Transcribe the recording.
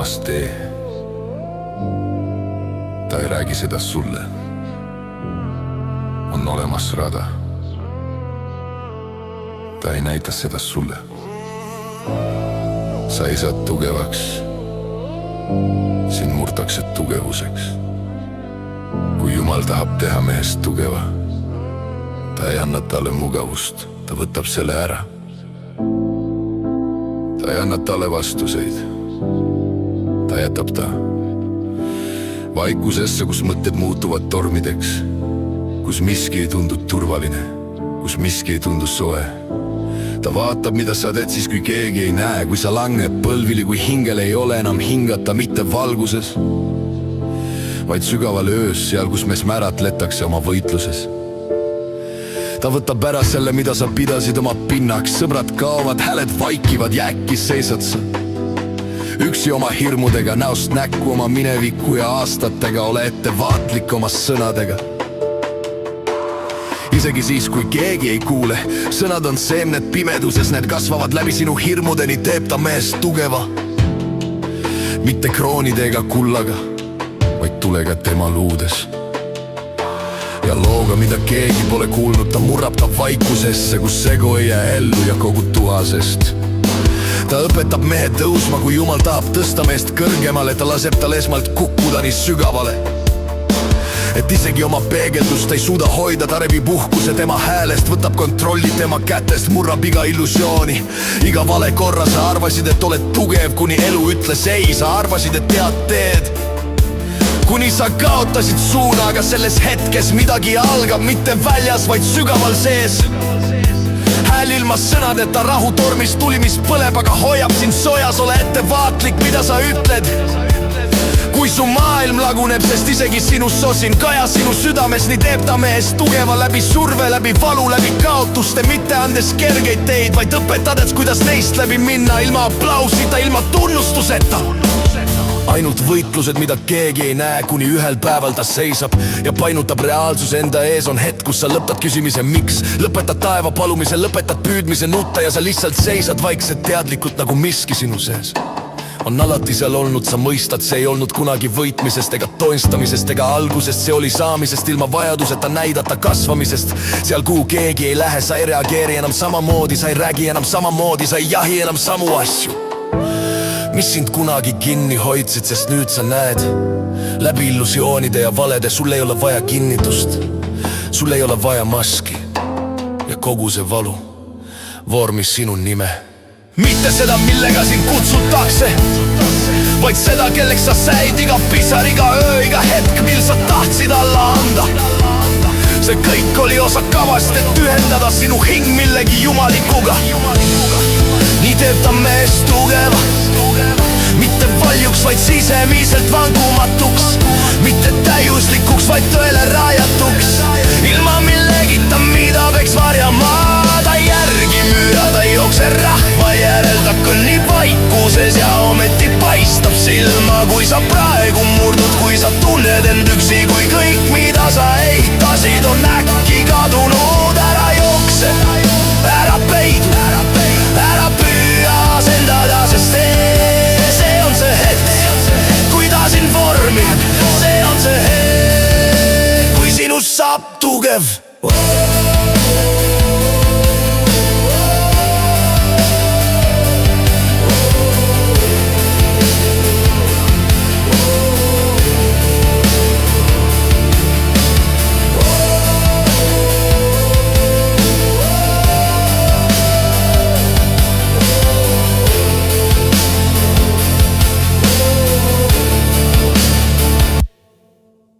olemas tee. Ta ei räägi seda sulle. On olemas rada. Ta ei näita seda sulle. Sa ei saa tugevaks. Sind murtakse tugevuseks. Kui Jumal tahab teha mehest tugeva, ta ei anna talle mugavust, ta võtab selle ära. Ta ei anna talle vastuseid. Ta jätab ta vaikusesse, kus mõtted muutuvad tormideks, kus miski ei tundu turvaline, kus miski ei tundu soe. Ta vaatab, mida sa teed siis, kui keegi ei näe, kui sa langed põlvili, kui hingel ei ole enam hingata mitte valguses, vaid sügaval öös, seal, kus mees märatletakse oma võitluses. Ta võtab ära selle, mida sa pidasid oma pinnaks, sõbrad kaovad, hääled vaikivad ja äkki seisad sa üksi oma hirmudega, näost näkku oma mineviku ja aastatega, ole ettevaatlik oma sõnadega. Isegi siis, kui keegi ei kuule, sõnad on seemned pimeduses, need kasvavad läbi sinu hirmudeni, teeb ta mehest tugeva. Mitte kroonide ega kullaga, vaid tulega tema luudes. Ja looga, mida keegi pole kuulnud, ta murrab ta vaikusesse, kus segu ei jää ellu ja kogu tuhasest. Ta õpetab mehe tõusma, kui Jumal tahab tõsta meest kõrgemale, ta laseb tal esmalt kukkuda nii sügavale, et isegi oma peegeldust ei suuda hoida, ta rebib uhkuse tema häälest, võtab kontrolli tema kätest, murrab iga illusiooni, iga vale korra. Sa arvasid, et oled tugev, kuni elu ütles ei, sa arvasid, et tead teed, kuni sa kaotasid suuna, aga selles hetkes midagi algab mitte väljas, vaid sügaval sees. Hääl ilma sõnadeta rahutormis tuli, mis põleb, aga hoiab sind soojas, ole ettevaatlik, mida sa ütled. Kui su maailm laguneb, sest isegi sinus sosin kaja sinu südames, nii teeb ta mehest tugeva läbi surve, läbi valu, läbi kaotuste, mitte andes kergeid teid, vaid õpetades, kuidas neist läbi minna ilma aplausita, ilma tunnustuseta. Ainult võitlused, mida keegi ei näe, kuni ühel päeval ta seisab ja painutab reaalsuse enda ees. On hetk, kus sa lõpetad küsimise miks, lõpetad taeva palumise, lõpetad püüdmise nutta ja sa lihtsalt seisad vaikselt teadlikult, nagu miski sinu sees on alati seal olnud. Sa mõistad, see ei olnud kunagi võitmisest ega toinstamisest ega algusest, see oli saamisest ilma vajaduseta näidata kasvamisest. Seal, kuhu keegi ei lähe, sa ei reageeri enam samamoodi, sa ei räägi enam samamoodi, sa ei jahi enam samu asju, mis sind kunagi kinni hoidsid, sest nüüd sa näed läbi illusioonide ja valede. Sul ei ole vaja kinnitust, sul ei ole vaja maski ja kogu see valu vormis sinu nime. Mitte seda, millega sind kutsutakse, vaid seda, kelleks sa säid. Iga pisar, iga öö, iga hetk, mil sa tahtsid alla anda. See kõik oli osa kavast, et ühendada sinu hing millegi jumalikuga. Nii teeb ta meest tugeva, mitte valjuks, vaid sisemiselt vangumatuks, mitte täiuslikuks, vaid tõele rajatuks, ilma millegita, mida peaks varjama. Ta ei järgi müüa, ta ei jookse rahva järel, ta kõnnib vaikuses ja ometi paistab silma. Kui sa praegu murdud, kui sa tunned end üksi, kui kõik, mida sa ehtasid, on äkki kadunud, ära jookse, ära peidu, ära püüa asendada, sest see on see hetk, kui ta sind vormib. See on see hetk, kui sinust saab tugev.